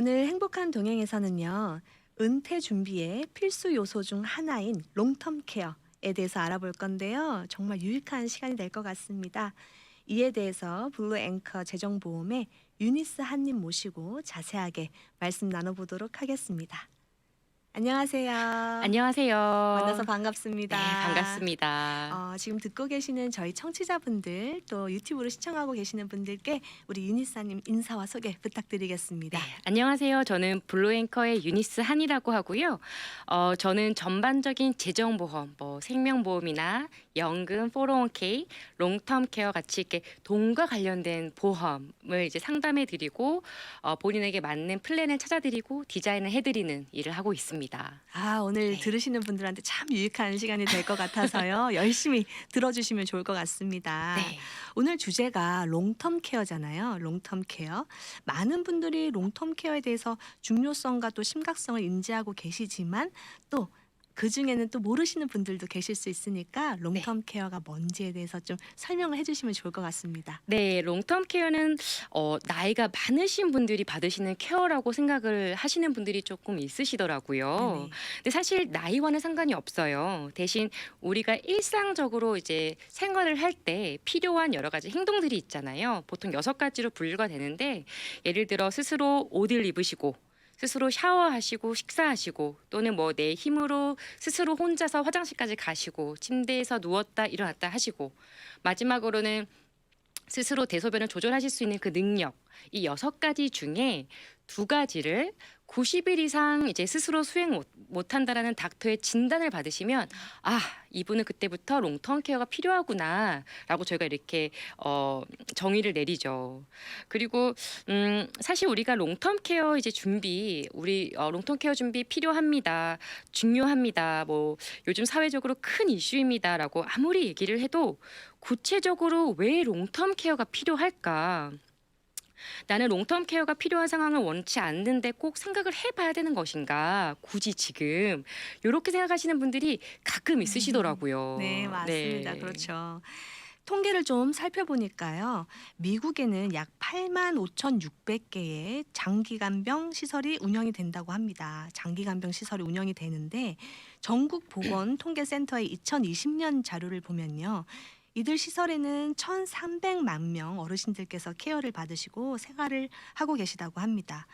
오늘 행복한 동행에서는요, 은퇴 준비의 필수 요소 중 하나인 롱텀 케어에 대해서 알아볼 건데요. 정말 유익한 시간이 될 것 같습니다. 이에 대해서 블루 앵커 재정보험의 유니스 한님 모시고 자세하게 말씀 나눠보도록 하겠습니다. 안녕하세요. 만나서 안녕하세요. 네, 반갑습니다. 반갑습니다. 지금 듣고 계시는 저희 청취자분들 또 유튜브로 시청하고 계시는 분들께 우리 유니스님 인사와 소개 네, 부탁드리겠습니다. 안녕하세요. 저는 블루앵커의 유니스 한이라고 하고요. 저는 전반적인 재정보험, 생명보험이나 연금, 401k, 롱텀 케어 같이 이렇게 돈과 관련된 보험을 이제 상담해드리고 본인에게 맞는 플랜을 찾아드리고 디자인을 해드리는 일을 하고 있습니다. 오늘 네. 들으시는 분들한테 참 유익한 시간이 될 것 같아서요. 열심히 들어주시면 좋을 것 같습니다. 네. 오늘 주제가 롱텀 케어잖아요. 롱텀 케어. 많은 분들이 롱텀 케어에 대해서 중요성과 또 심각성을 인지하고 계시지만 또 그중에는 또 모르시는 분들도 계실 수 있으니까 네. 롱텀 케어가 뭔지에 대해서 좀 설명을 해주시면 좋을 것 같습니다. 네, 롱텀 케어는 나이가 많으신 분들이 받으시는 케어라고 생각을 하시는 분들이 조금 있으시더라고요. 네네. 근데 사실 나이와는 상관이 없어요. 대신 우리가 일상적으로 이제 생활을 할 때 필요한 여러 가지 행동들이 있잖아요. 보통 6가지로 분류가 되는데 예를 들어 스스로 옷을 입으시고 스스로 샤워하시고 식사하시고 또는 뭐 내 힘으로 스스로 혼자서 화장실까지 가시고 침대에서 누웠다 일어났다 하시고 마지막으로는 스스로 대소변을 조절하실 수 있는 그 능력, 이 6가지 중에 2가지를 90일 이상 이제 스스로 수행 못한다라는 닥터의 진단을 받으시면 아, 이분은 그때부터 롱텀 케어가 필요하구나라고 저희가 이렇게 정의를 내리죠. 그리고 사실 우리가 롱텀 케어 이제 준비, 우리 롱텀 케어 준비 필요합니다, 중요합니다, 뭐 요즘 사회적으로 큰 이슈입니다라고 아무리 얘기를 해도 구체적으로 왜 롱텀 케어가 필요할까? 나는 롱텀 케어가 필요한 상황을 원치 않는데 꼭 생각을 해봐야 되는 것인가? 굳이 지금 이렇게 생각하시는 분들이 가끔 네, 있으시더라고요. 맞습니다. 네. 그렇죠. 통계를 좀 살펴보니까요. 미국에는 약 85,600개의 장기간병 시설이 운영이 된다고 합니다. 장기간병 시설이 운영이 되는데 전국 보건통계센터의 2020년 자료를 보면요. 이들 시설에는 1,300만 명 어르신들께서 케어를 받으시고 생활을 하고 계시다고 합니다.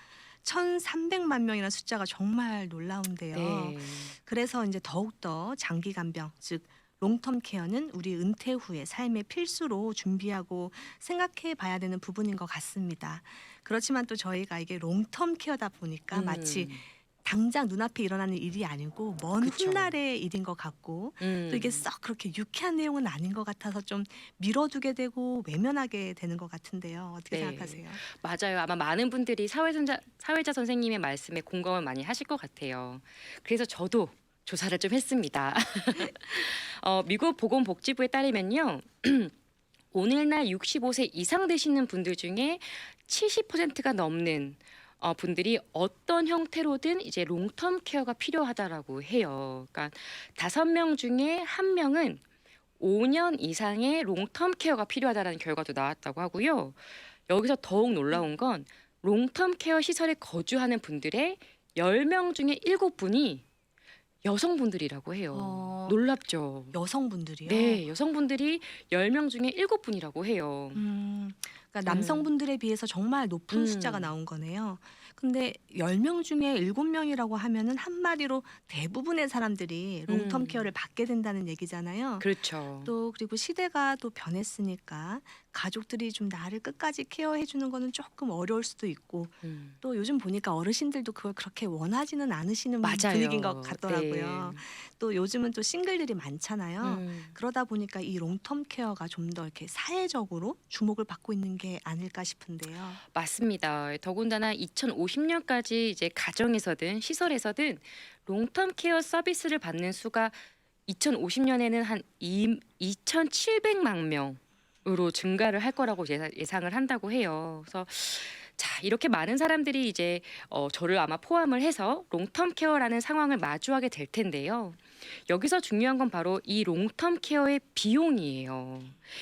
1,300만 명이라는 숫자가 정말 놀라운데요. 네. 그래서 이제 더욱더 장기 간병, 즉 롱텀 케어는 우리 은퇴 후의 삶의 필수로 준비하고 생각해 봐야 되는 부분인 것 같습니다. 그렇지만 또 저희가 이게 롱텀 케어다 보니까 마치 음. 당장 눈앞에 일어나는 일이 아니고 먼 그쵸. 훗날의 일인 것 같고 또 이게 음. 썩 그렇게 유쾌한 내용은 아닌 것 같아서 좀 미뤄두게 되고 외면하게 되는 것 같은데요. 어떻게 네. 생각하세요? 맞아요. 아마 많은 분들이 사회자 선생님의 말씀에 공감을 많이 하실 것 같아요. 그래서 저도 조사를 좀 했습니다. 미국 보건복지부에 따르면요. 오늘날 65세 이상 되시는 분들 중에 70%가 넘는 분들이 어떤 형태로든 이제 롱텀 케어가 필요하다라고 해요. 그러니까 5명 중에 1명은 5년 이상의 롱텀 케어가 필요하다라는 결과도 나왔다고 하고요. 여기서 더욱 놀라운 건 롱텀 케어 시설에 거주하는 분들의 10명 중에 7분이 여성분들이라고 해요. 어, 놀랍죠? 여성분들이요. 네, 여성분들이 10명 중에 7분이라고 해요. 음. 그러니까 저는 남성분들에 비해서 정말 높은 숫자가 음. 나온 거네요. 근데 10명 중에 7명이라고 하면은 한마디로 대부분의 사람들이 롱텀 케어를 음. 받게 된다는 얘기잖아요. 그렇죠. 또 그리고 시대가 또 변했으니까 가족들이 좀 나를 끝까지 케어해 주는 거는 조금 어려울 수도 있고 음. 또 요즘 보니까 어르신들도 그걸 그렇게 원하지는 않으시는 분위기인 것 맞아요. 같더라고요. 네. 또 요즘은 또 싱글들이 많잖아요. 음. 그러다 보니까 이 롱텀 케어가 좀 더 이렇게 사회적으로 주목을 받고 있는 게 아닐까 싶은데요. 맞습니다. 더군다나 2050년까지 이제 가정에서든 시설에서든 롱텀 케어 서비스를 받는 수가 2050년에는 한 2,700만 명으로 증가를 할 거라고 예상을 한다고 해요. 그래서 자, 이렇게 많은 사람들이 이제 저를 아마 포함을 해서 롱텀 케어라는 상황을 마주하게 될 텐데요. 여기서 중요한 건 바로 이 롱텀 케어의 비용이에요.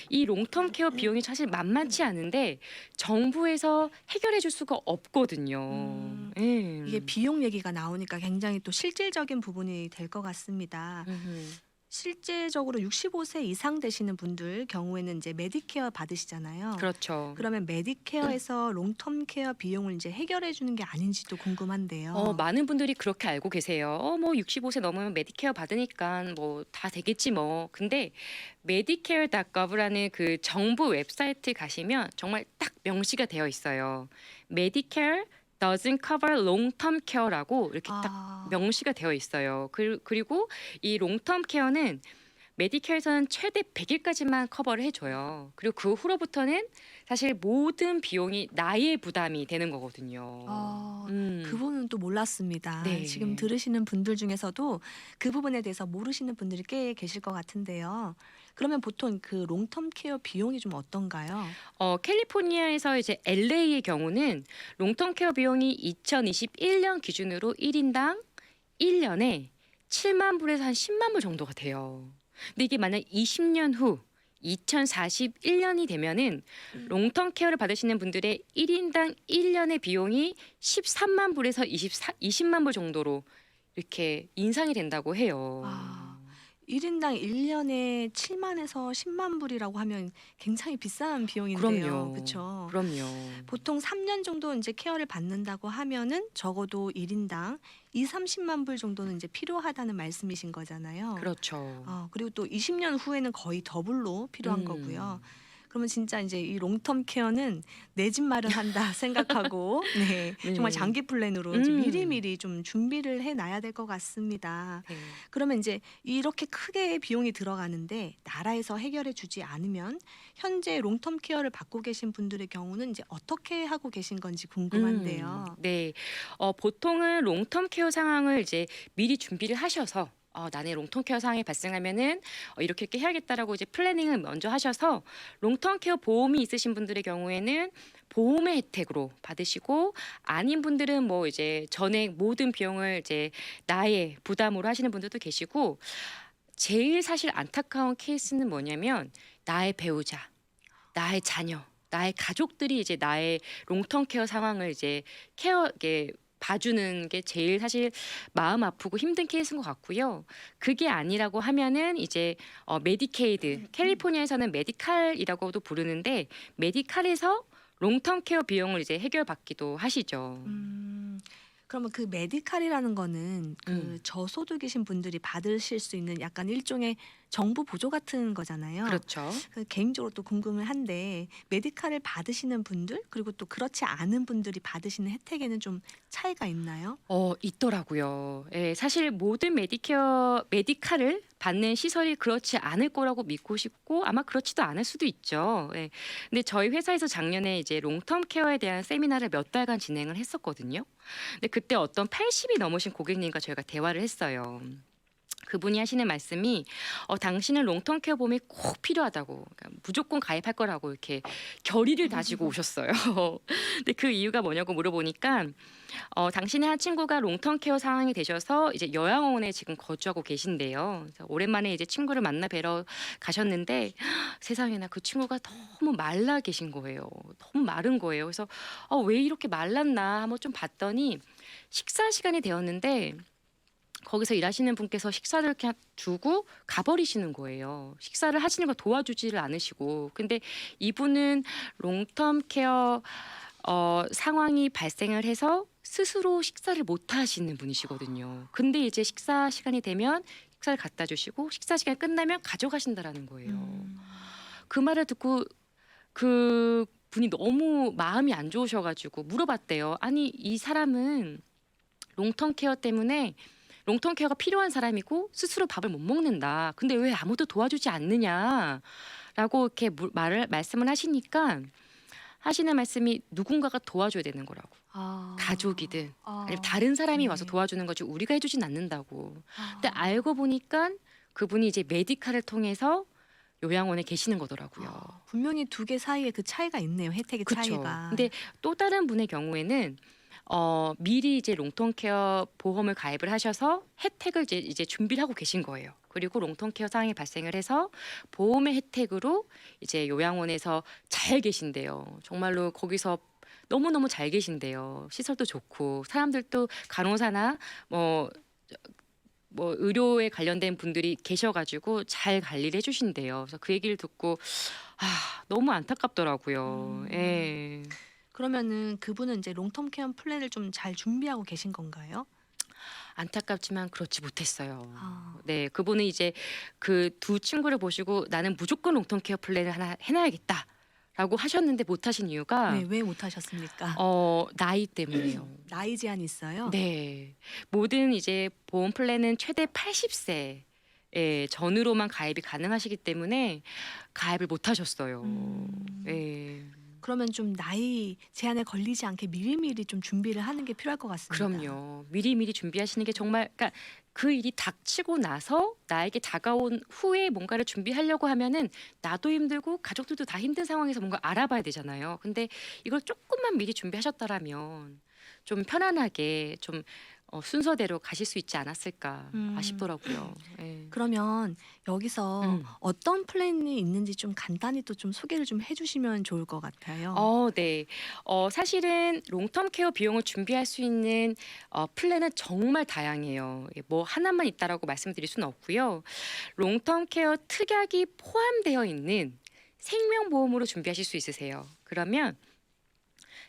이 롱텀 케어 비용이 사실 만만치 않은데 정부에서 해결해 줄 수가 없거든요. 음. 예. 이게 비용 얘기가 나오니까 굉장히 또 실질적인 부분이 될 것 같습니다. 음흠. 실제적으로 65세 이상 되시는 분들 경우에는 이제 메디케어 받으시잖아요. 그렇죠. 그러면 메디케어에서 롱텀 케어 비용을 이제 해결해 주는 게 아닌지도 궁금한데요. 많은 분들이 그렇게 알고 계세요. 뭐 65세 넘으면 메디케어 받으니까 뭐 다 되겠지 뭐. 근데 medicare.gov라는 그 정부 웹사이트 가시면 정말 딱 명시가 되어 있어요. Medicare doesn't cover long-term care라고 이렇게 딱 아. 명시가 되어 있어요. 그리고 이 롱텀 케어는 메디케어에서는 최대 100일까지만 커버를 해줘요. 그리고 그 후로부터는 사실 모든 비용이 나의 부담이 되는 거거든요. 그 부분은 또 몰랐습니다. 지금 네. 들으시는 분들 중에서도 그 부분에 대해서 모르시는 분들이 꽤 계실 것 같은데요. 그러면 보통 그 롱텀 케어 비용이 좀 어떤가요? 캘리포니아에서 이제 LA의 경우는 롱텀 케어 비용이 2021년 기준으로 1인당 1년에 7만 불에서 한 10만 불 정도가 돼요. 근데 이게 만약 20년 후 2041년이 되면은 롱텀 케어를 받으시는 분들의 1인당 1년의 비용이 13만 불에서 20만 불 정도로 이렇게 인상이 된다고 해요. 아, 1인당 1년에 7만에서 10만 불이라고 하면 굉장히 비싼 비용인데요. 그럼요. 그렇죠? 그럼요. 보통 3년 정도 이제 케어를 받는다고 하면은 적어도 1인당 2, 30만 불 정도는 이제 필요하다는 말씀이신 거잖아요. 그렇죠. 그리고 또 20년 후에는 거의 더블로 필요한 거고요. 음. 그러면 진짜 이제 이 롱텀 케어는 '내 집 마련한다.' 생각하고 네, 정말 네. 장기 플랜으로 이제 음. 미리미리 좀 준비를 해 놔야 될 것 같습니다. 네. 그러면 이제 이렇게 크게 비용이 들어가는데 나라에서 해결해 주지 않으면 현재 롱텀 케어를 받고 계신 분들의 경우는 이제 어떻게 하고 계신 건지 궁금한데요. 네. 보통은 롱텀 케어 상황을 이제 미리 준비를 하셔서 나는 롱텀 케어 상황이 발생하면은 이렇게 해야겠다라고 이제 플래닝을 먼저 하셔서 롱텀 케어 보험이 있으신 분들의 경우에는 보험의 혜택으로 받으시고 아닌 분들은 뭐 이제 전액 모든 비용을 이제 나의 부담으로 하시는 분들도 계시고 제일 사실 안타까운 케이스는 뭐냐면 나의 배우자, 나의 자녀, 나의 가족들이 이제 나의 롱텀 케어 상황을 이제 이게 봐주는 게 제일 사실 마음 아프고 힘든 케이스인 것 같고요. 그게 아니라고 하면은 이제 메디케이드, 캘리포니아에서는 메디칼이라고도 부르는데 메디칼에서 롱텀 케어 비용을 이제 해결받기도 하시죠. 음. 그러면 그 메디칼이라는 거는 그 저소득이신 분들이 받으실 수 있는 약간 일종의 정부 보조 같은 거잖아요. 그렇죠. 개인적으로 또 궁금을 한데 메디칼을 받으시는 분들 그리고 또 그렇지 않은 분들이 받으시는 혜택에는 좀 차이가 있나요? 있더라고요. 예, 사실 모든 메디칼을 받는 시설이 그렇지 않을 거라고 믿고 싶고 아마 그렇지도 않을 수도 있죠. 예. 근데 저희 회사에서 작년에 이제 롱텀 케어에 대한 세미나를 몇 달간 진행을 했었거든요. 근데 그때 어떤 80이 넘으신 고객님과 저희가 대화를 했어요. 그분이 하시는 말씀이 당신은 롱텀 케어 보험이 꼭 필요하다고 그러니까 무조건 가입할 거라고 이렇게 결의를 다지고 오셨어요. 근데 그 이유가 뭐냐고 물어보니까 당신의 한 친구가 롱텀 케어 상황이 되셔서 이제 요양원에 지금 거주하고 계신데요. 그래서 오랜만에 이제 친구를 만나 뵈러 가셨는데 세상에나 그 친구가 너무 말라 계신 거예요. 너무 마른 거예요. 그래서 왜 이렇게 말랐나 한번 좀 봤더니 식사 시간이 되었는데 거기서 일하시는 분께서 식사를 그냥 두고 가버리시는 거예요. 식사를 하시는 걸 도와주지를 않으시고. 근데 이분은 롱텀 케어 상황이 발생을 해서 스스로 식사를 못 하시는 분이시거든요. 근데 이제 식사 시간이 되면 식사를 갖다 주시고 식사 시간이 끝나면 가져가신다라는 거예요. 그 말을 듣고 그 분이 너무 마음이 안 좋으셔가지고 물어봤대요. 아니 이 사람은 롱텀 케어 때문에 롱텀 케어가 필요한 사람이고 스스로 밥을 못 먹는다. 근데 왜 아무도 도와주지 않느냐라고 이렇게 말씀을 하시니까 하시는 말씀이 누군가가 도와줘야 되는 거라고. 가족이든 아니면 다른 사람이 와서 네. 도와주는 거지 우리가 해주진 않는다고. 근데 아. 알고 보니까 그분이 이제 메디칼을 통해서 요양원에 계시는 거더라고요. 분명히 두 개 사이에 그 차이가 있네요. 혜택의 그쵸. 차이가. 근데 또 다른 분의 경우에는 미리 이제 롱텀케어 보험을 가입을 하셔서 혜택을 이제 준비를 하고 계신 거예요. 그리고 롱텀케어 상황이 발생을 해서 보험의 혜택으로 이제 요양원에서 잘 계신대요. 정말로 거기서 너무너무 잘 계신대요. 시설도 좋고 사람들도 간호사나 뭐 의료에 관련된 분들이 계셔가지고 잘 관리를 해주신대요. 그래서 그 얘기를 듣고 너무 안타깝더라고요. 음. 예. 그러면은 그분은 이제 롱텀 케어 플랜을 좀 잘 준비하고 계신 건가요? 안타깝지만 그렇지 못했어요. 아. 네, 그분은 이제 그 두 친구를 보시고 나는 무조건 롱텀 케어 플랜을 하나 해놔야겠다라고 하셨는데 못하신 이유가 네. 왜 못 하셨습니까? 나이 때문에요. 나이 제한이 있어요? 네, 모든 이제 보험 플랜은 최대 80세 전후로만 가입이 가능하시기 때문에 가입을 못 하셨어요. 음. 예. 그러면 좀 나이 제한에 걸리지 않게 미리미리 좀 준비를 하는 게 필요할 것 같습니다. 그럼요. 미리미리 준비하시는 게 정말 그러니까 그 일이 닥치고 나서 나에게 다가온 후에 뭔가를 준비하려고 하면은 나도 힘들고 가족들도 다 힘든 상황에서 뭔가 알아봐야 되잖아요. 근데 이걸 조금만 미리 준비하셨더라면 좀 편안하게 좀 순서대로 가실 수 있지 않았을까 음. 싶더라고요. 예. 그러면 여기서 음. 어떤 플랜이 있는지 좀 간단히 또 좀 소개를 좀 해주시면 좋을 것 같아요. 네. 사실은 롱텀 케어 비용을 준비할 수 있는 플랜은 정말 다양해요. 뭐 하나만 있다라고 말씀드릴 수는 없고요. 롱텀 케어 특약이 포함되어 있는 생명보험으로 준비하실 수 있으세요. 그러면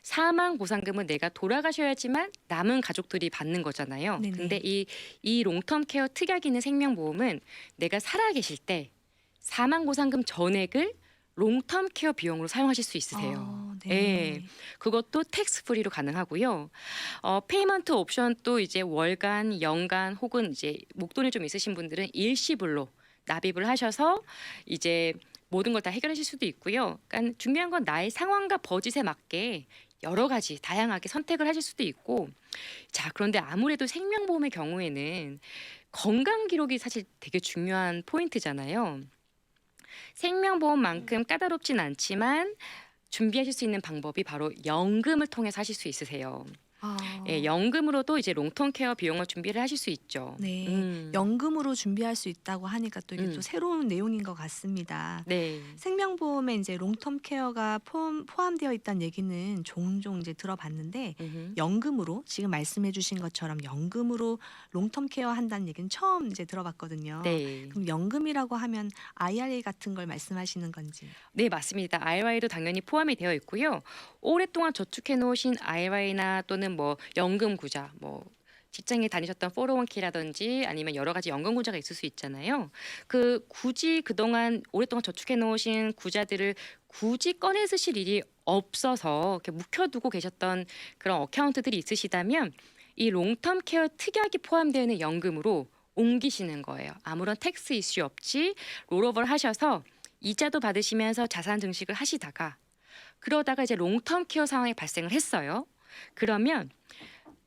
사망 보상금은 내가 돌아가셔야지만 남은 가족들이 받는 거잖아요. 네네. 근데 이 롱텀 케어 특약이 있는 생명보험은 내가 살아계실 때 사망 보상금 전액을 롱텀 케어 비용으로 사용하실 수 있으세요. 네. 예. 그것도 텍스 프리로 가능하고요. 페이먼트 옵션도 이제 월간, 연간 혹은 이제 목돈이 좀 있으신 분들은 일시불로 납입을 하셔서 이제 모든 걸 다 해결하실 수도 있고요. 그러니까 중요한 건 나의 상황과 버짓에 맞게 여러 가지 다양하게 선택을 하실 수도 있고, 자, 그런데 아무래도 생명보험의 경우에는 건강 기록이 사실 되게 중요한 포인트잖아요. 생명보험만큼 까다롭진 않지만 준비하실 수 있는 방법이 바로 연금을 통해서 하실 수 있으세요. 예, 연금으로도 이제 롱텀 케어 비용을 준비를 하실 수 있죠. 네. 연금으로 준비할 수 있다고 하니까 또 이게 또 새로운 내용인 것 같습니다. 네. 생명보험에 이제 롱텀 케어가 포함되어 있다는 얘기는 종종 이제 들어봤는데 음흠. 연금으로 지금 말씀해 주신 것처럼 연금으로 롱텀 케어 한다는 얘기는 처음 이제 들어봤거든요. 네. 그럼 연금이라고 하면 IRA 같은 걸 말씀하시는 건지. 네, 맞습니다. IRA도 당연히 포함이 되어 있고요. 오랫동안 저축해 놓으신 IRA나 또는 뭐 연금 구자, 뭐 직장에 다니셨던 401k라든지 아니면 여러 가지 연금 구자가 있을 수 있잖아요. 굳이 그동안 오랫동안 저축해 놓으신 구자들을 굳이 꺼내 쓰실 일이 없어서 이렇게 묵혀두고 계셨던 그런 어카운트들이 있으시다면 이 롱텀 케어 특약이 포함되어 있는 연금으로 옮기시는 거예요. 아무런 텍스 이슈 없이 롤오버를 하셔서 이자도 받으시면서 자산 증식을 하시다가 그러다가 이제 롱텀 케어 상황이 발생을 했어요. 그러면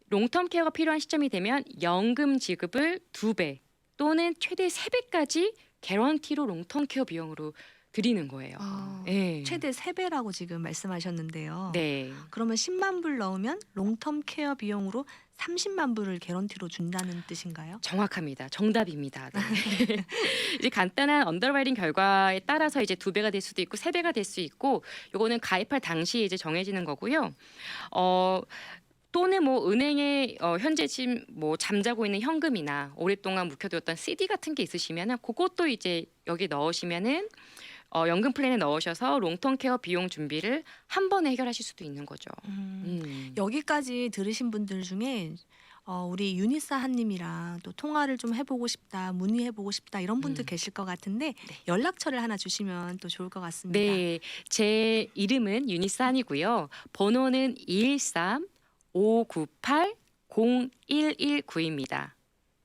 롱텀 케어가 필요한 시점이 되면 연금 지급을 2배 또는 최대 3배까지 개런티로 롱텀 케어 비용으로 드리는 거예요. 예. 최대 3배라고 지금 말씀하셨는데요. 네. 그러면 10만 불 넣으면 롱텀 케어 비용으로 30만 불을 개런티로 준다는 뜻인가요? 정확합니다. 정답입니다. 네. 이제 간단한 언더라이팅 결과에 따라서 이제 2배가 될 수도 있고 3배가 될 수 있고 요거는 가입할 당시에 이제 정해지는 거고요. 또는 뭐 은행에 현재 지금 뭐 잠자고 있는 현금이나 오랫동안 묵혀두었던 CD 같은 게 있으시면은 그것도 이제 여기 넣으시면은 연금 플랜에 넣으셔서 롱텀 케어 비용 준비를 한 번에 해결하실 수도 있는 거죠. 여기까지 들으신 분들 중에 우리 유니사 한님이랑 또 통화를 좀 해보고 싶다, 문의해보고 싶다 이런 분들 계실 것 같은데 연락처를 하나 주시면 또 좋을 것 같습니다. 네, 제 이름은 유니산이고요. 번호는 213-598-0119입니다.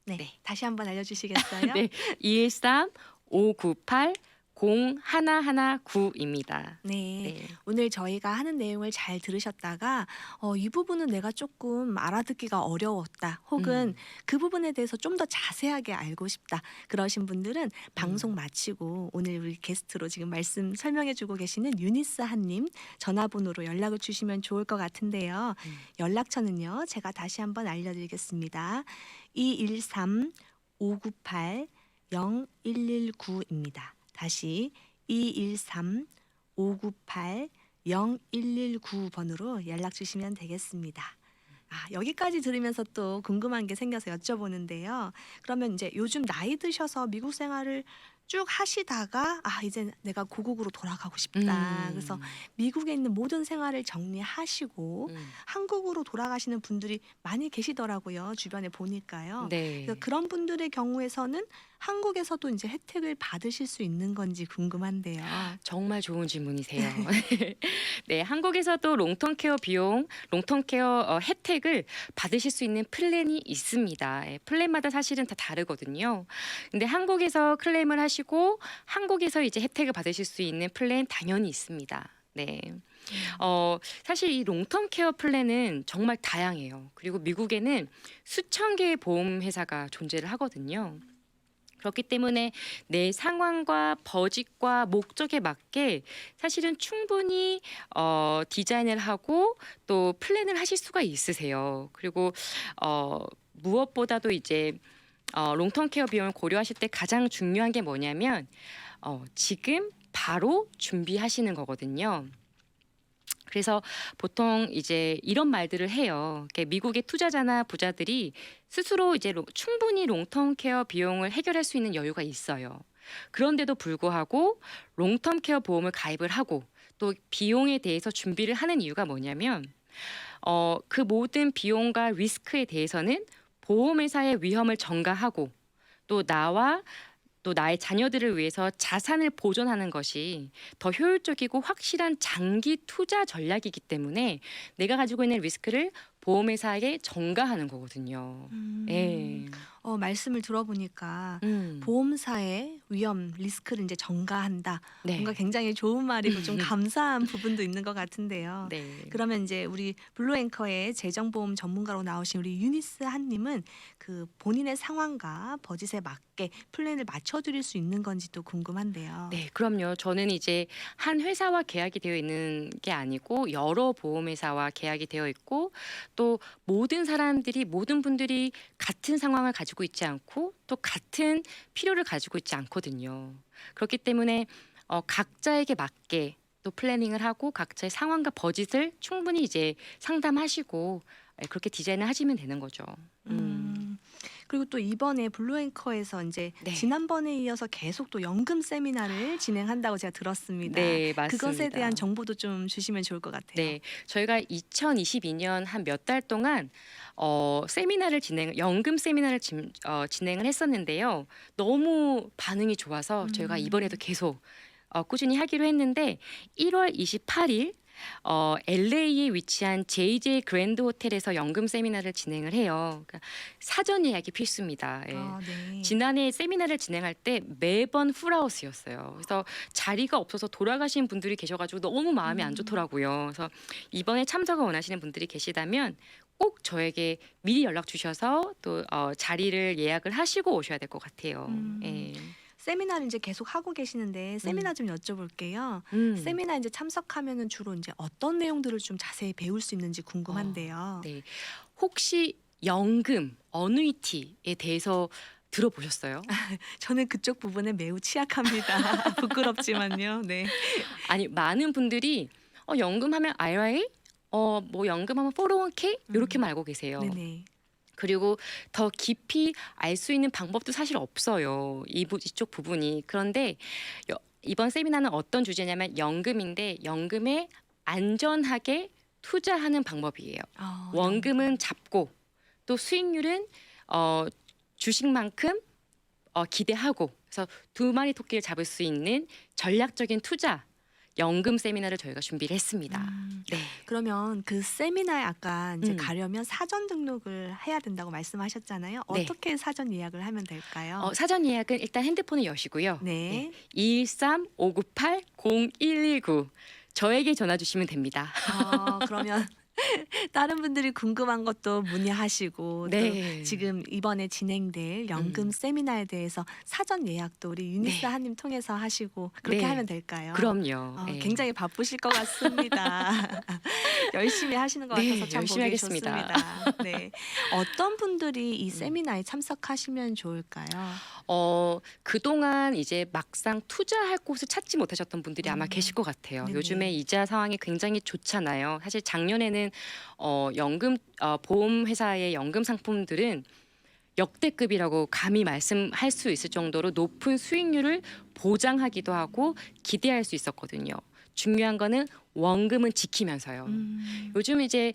네, 네. 다시 한번 알려주시겠어요? 네, 213-598 0119입니다. 네. 네. 오늘 저희가 하는 내용을 잘 들으셨다가 이 부분은 내가 조금 알아듣기가 어려웠다. 혹은 그 부분에 대해서 좀 더 자세하게 알고 싶다. 그러신 분들은 방송 마치고 오늘 우리 게스트로 지금 말씀 설명해 주고 계시는 유니스 한님 전화번호로 연락을 주시면 좋을 것 같은데요. 연락처는요. 제가 다시 한번 알려드리겠습니다. 213-598-0119입니다. 다시 213-598-0119번으로 연락 주시면 되겠습니다. 여기까지 들으면서 또 궁금한 게 생겨서 여쭤보는데요. 그러면 이제 요즘 나이 드셔서 미국 생활을 쭉 하시다가 이제 내가 고국으로 돌아가고 싶다. 그래서 미국에 있는 모든 생활을 정리하시고 한국으로 돌아가시는 분들이 많이 계시더라고요. 주변에 보니까요. 네. 그래서 그런 분들의 경우에서는 한국에서도 이제 혜택을 받으실 수 있는 건지 궁금한데요. 정말 좋은 질문이세요. 네, 한국에서도 롱텀 케어 혜택을 받으실 수 있는 플랜이 있습니다. 예, 플랜마다 사실은 다 다르거든요. 근데 한국에서 클레임을 하시고 한국에서 이제 혜택을 받으실 수 있는 플랜 당연히 있습니다. 네. 사실 이 롱텀 케어 플랜은 정말 다양해요. 그리고 미국에는 수천 개의 보험 회사가 존재를 하거든요. 그렇기 때문에 내 상황과 버짓과 목적에 맞게 사실은 충분히 디자인을 하고 또 플랜을 하실 수가 있으세요. 그리고 무엇보다도 이제 롱텀 케어 비용을 고려하실 때 가장 중요한 게 뭐냐면 지금 바로 준비하시는 거거든요. 그래서 보통 이제 이런 말들을 해요. 미국의 투자자나 부자들이 스스로 이제 충분히 롱텀 케어 비용을 해결할 수 있는 여유가 있어요. 그런데도 불구하고 롱텀 케어 보험을 가입을 하고 또 비용에 대해서 준비를 하는 이유가 뭐냐면 그 모든 비용과 리스크에 대해서는 보험회사의 위험을 전가하고 또 나의 자녀들을 위해서 자산을 보존하는 것이 더 효율적이고 확실한 장기 투자 전략이기 때문에 내가 가지고 있는 리스크를 보험회사에게 전가하는 거거든요. 예. 말씀을 들어보니까 음. 보험사의 위험, 리스크를 이제 전가한다. 네. 뭔가 굉장히 좋은 말이고 좀 감사한 부분도 있는 것 같은데요. 네. 그러면 이제 우리 블루앵커의 재정보험 전문가로 나오신 우리 유니스 한님은 그 본인의 상황과 버짓에 맞게 플랜을 맞춰드릴 수 있는 건지 또 궁금한데요. 네, 그럼요. 저는 이제 한 회사와 계약이 되어 있는 게 아니고 여러 보험회사와 계약이 되어 있고 또 모든 분들이 같은 상황을 가지고 있지 않고 또 같은 필요를 가지고 있지 않거든요. 그렇기 때문에 각자에게 맞게 또 플래닝을 하고 각자의 상황과 버짓을 충분히 이제 상담하시고 그렇게 디자인을 하시면 되는 거죠. 그리고 또 이번에 블루앵커에서 이제 네. 지난번에 이어서 계속 또 연금 세미나를 진행한다고 제가 들었습니다. 네, 맞습니다. 그것에 대한 정보도 좀 주시면 좋을 것 같아요. 네, 저희가 2022년 한 몇 달 동안 연금 세미나를 진행을 했었는데요. 너무 반응이 좋아서 저희가 이번에도 계속 꾸준히 하기로 했는데 1월 28일 LA에 위치한 JJ 그랜드 호텔에서 연금 세미나를 진행을 해요. 그러니까 사전 예약이 필수입니다. 예. 네. 지난해 세미나를 진행할 때 매번 풀하우스였어요. 그래서 자리가 없어서 돌아가신 분들이 계셔가지고 너무 마음이 안 좋더라고요. 그래서 이번에 참석을 원하시는 분들이 계시다면 꼭 저에게 미리 연락 주셔서 또 자리를 예약을 하시고 오셔야 될 것 같아요. 예. 세미나를 이제 계속 하고 계시는데 세미나 좀 여쭤볼게요. 세미나 이제 참석하면은 주로 이제 어떤 내용들을 좀 자세히 배울 수 있는지 궁금한데요. 네. 혹시 연금, 어누이티에 대해서 들어보셨어요? 저는 그쪽 부분에 매우 취약합니다. 부끄럽지만요. 네. 아니, 많은 분들이 연금하면 IRA, 뭐 연금하면 401k 이렇게만 알고 계세요. 네네. 그리고 더 깊이 알 수 있는 방법도 사실 없어요. 이쪽 부분이. 그런데 이번 세미나는 어떤 주제냐면 연금인데 연금에 안전하게 투자하는 방법이에요. 원금은 잡고 또 수익률은 주식만큼 기대하고 그래서 두 마리 토끼를 잡을 수 있는 전략적인 투자. 연금 세미나를 저희가 준비를 했습니다. 네. 그러면 그 세미나에 아까 이제 음. 가려면 사전 등록을 해야 된다고 말씀하셨잖아요. 네. 어떻게 사전 예약을 하면 될까요? 사전 예약은 일단 핸드폰을 여시고요. 네. 213-598-0119 저에게 전화 주시면 됩니다. 그러면 다른 분들이 궁금한 것도 문의하시고 또 네. 지금 이번에 진행될 연금 세미나에 대해서 사전 예약도 우리 유니스 네. 한님 통해서 하시고 그렇게 네. 하면 될까요? 그럼요. 네. 굉장히 바쁘실 것 같습니다. 열심히 하시는 것 네, 같아서 참 열심히 보기 하겠습니다. 좋습니다. 네. 어떤 분들이 이 음. 세미나에 참석하시면 좋을까요? 그동안 이제 막상 투자할 곳을 찾지 못하셨던 분들이 아마 계실 것 같아요. 네네. 요즘에 이자 상황이 굉장히 좋잖아요. 사실 작년에는 연금 보험 회사의 연금 상품들은 역대급이라고 감히 말씀할 수 있을 정도로 높은 수익률을 보장하기도 하고 기대할 수 있었거든요. 중요한 거는 원금은 지키면서요. 요즘 이제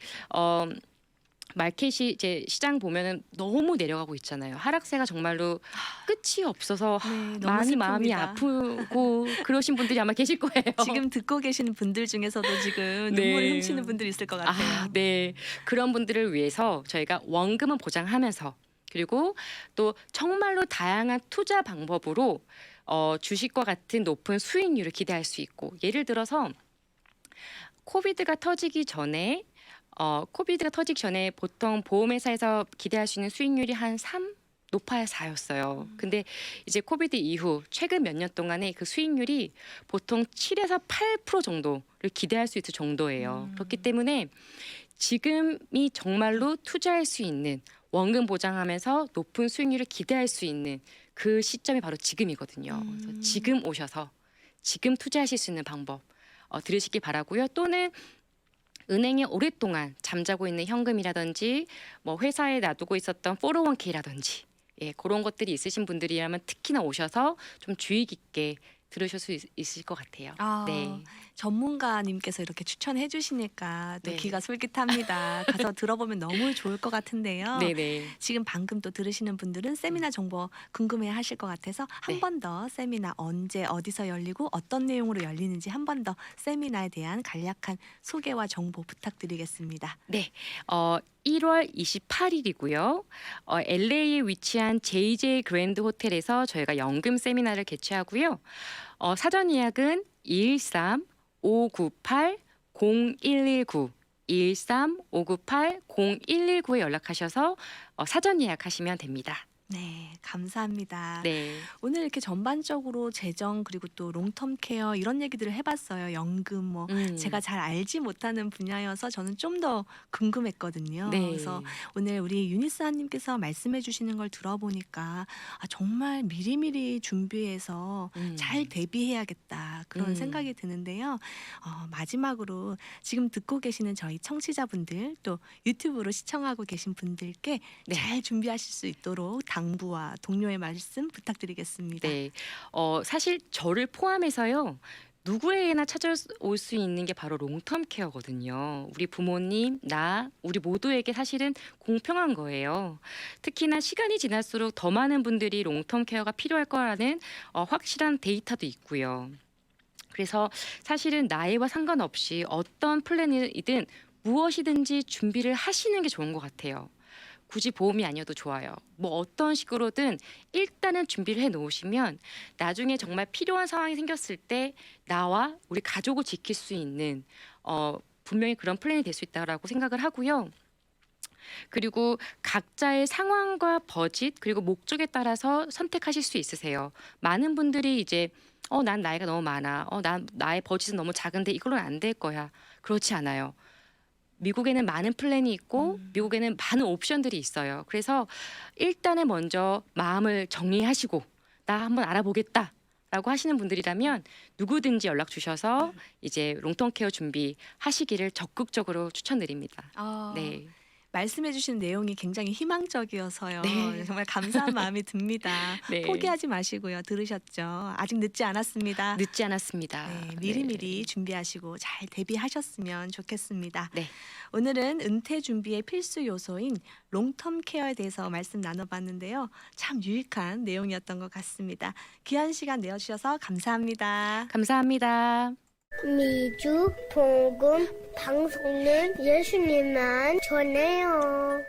마켓이 이제 시장 보면은 너무 내려가고 있잖아요. 하락세가 정말로 끝이 없어서 네, 너무 많이 마음이 슬픕니다. 아프고 그러신 분들이 아마 계실 거예요. 지금 듣고 계시는 분들 중에서도 지금 네. 눈물을 훔치는 분들이 있을 것 같아요. 네. 그런 분들을 위해서 저희가 원금은 보장하면서 그리고 또 정말로 다양한 투자 방법으로 주식과 같은 높은 수익률을 기대할 수 있고 예를 들어서 코비드가 터지기 전에 보통 보험회사에서 기대할 수 있는 수익률이 한 3, 높아야 4였어요. 근데 이제 코비드 이후 최근 몇 년 동안에 그 수익률이 보통 7에서 8% 정도를 기대할 수 있을 정도예요. 그렇기 때문에 지금이 정말로 투자할 수 있는 원금 보장하면서 높은 수익률을 기대할 수 있는 그 시점이 바로 지금이거든요. 그래서 지금 오셔서 지금 투자하실 수 있는 방법 들으시기 바라고요. 또는 은행에 오랫동안 잠자고 있는 현금이라든지 뭐 회사에 놔두고 있었던 401k라든지 그런 것들이 있으신 분들이라면 특히나 오셔서 좀 주의 깊게 들으실 수 있을 것 같아요. 네. 전문가님께서 이렇게 추천해 주시니까 또 네. 귀가 솔깃합니다. 가서 들어보면 너무 좋을 것 같은데요. 네네. 지금 방금 또 들으시는 분들은 세미나 정보 궁금해 하실 것 같아서 한 네. 번 더 세미나 언제 어디서 열리고 어떤 내용으로 열리는지 한 번 더 세미나에 대한 간략한 소개와 정보 부탁드리겠습니다. 네. 1월 28일이고요. LA에 위치한 JJ 그랜드 호텔에서 저희가 연금 세미나를 개최하고요. 사전 예약은 213-598-0119 213-598-0119에 연락하셔서 사전 예약하시면 됩니다. 네, 감사합니다. 네. 오늘 이렇게 전반적으로 재정 그리고 또 롱텀 케어 이런 얘기들을 해봤어요. 연금 뭐 제가 잘 알지 못하는 분야여서 저는 좀 더 궁금했거든요. 네. 그래서 오늘 우리 유니스 한님께서 말씀해 주시는 걸 들어보니까 정말 미리미리 준비해서 잘 대비해야겠다 그런 생각이 드는데요. 마지막으로 지금 듣고 계시는 저희 청취자분들 또 유튜브로 시청하고 계신 분들께 네. 잘 준비하실 수 있도록 당부와 동료의 말씀 부탁드리겠습니다. 네. 사실 저를 포함해서요. 누구에게나 찾아올 수 있는 게 바로 롱텀 케어거든요. 우리 부모님, 우리 모두에게 사실은 공평한 거예요. 특히나 시간이 지날수록 더 많은 분들이 롱텀 케어가 필요할 거라는 확실한 데이터도 있고요. 그래서 사실은 나이와 상관없이 어떤 플랜이든 무엇이든지 준비를 하시는 게 좋은 것 같아요. 굳이 보험이 아니어도 좋아요. 뭐 어떤 식으로든 일단은 준비를 해 놓으시면 나중에 정말 필요한 상황이 생겼을 때 나와 우리 가족을 지킬 수 있는 분명히 그런 플랜이 될 수 있다라고 생각을 하고요. 그리고 각자의 상황과 버짓 그리고 목적에 따라서 선택하실 수 있으세요. 많은 분들이 이제 난 나이가 너무 많아. 나의 버짓은 너무 작은데 이걸로는 안 될 거야. 그렇지 않아요. 미국에는 많은 플랜이 있고 미국에는 많은 옵션들이 있어요. 그래서 일단은 먼저 마음을 정리하시고 나 한번 알아보겠다라고 하시는 분들이라면 누구든지 연락 주셔서 이제 롱텀 케어 준비하시기를 적극적으로 추천드립니다. 네. 말씀해 주신 내용이 굉장히 희망적이어서요. 네. 정말 감사한 마음이 듭니다. 네. 포기하지 마시고요. 들으셨죠? 아직 늦지 않았습니다. 늦지 않았습니다. 네, 미리미리 준비하시고 잘 대비하셨으면 좋겠습니다. 네. 오늘은 은퇴 준비의 필수 요소인 롱텀 케어에 대해서 말씀 나눠봤는데요. 참 유익한 내용이었던 것 같습니다. 귀한 시간 내어주셔서 감사합니다. 감사합니다. 미주 복음 방송은 예수님만 전해요.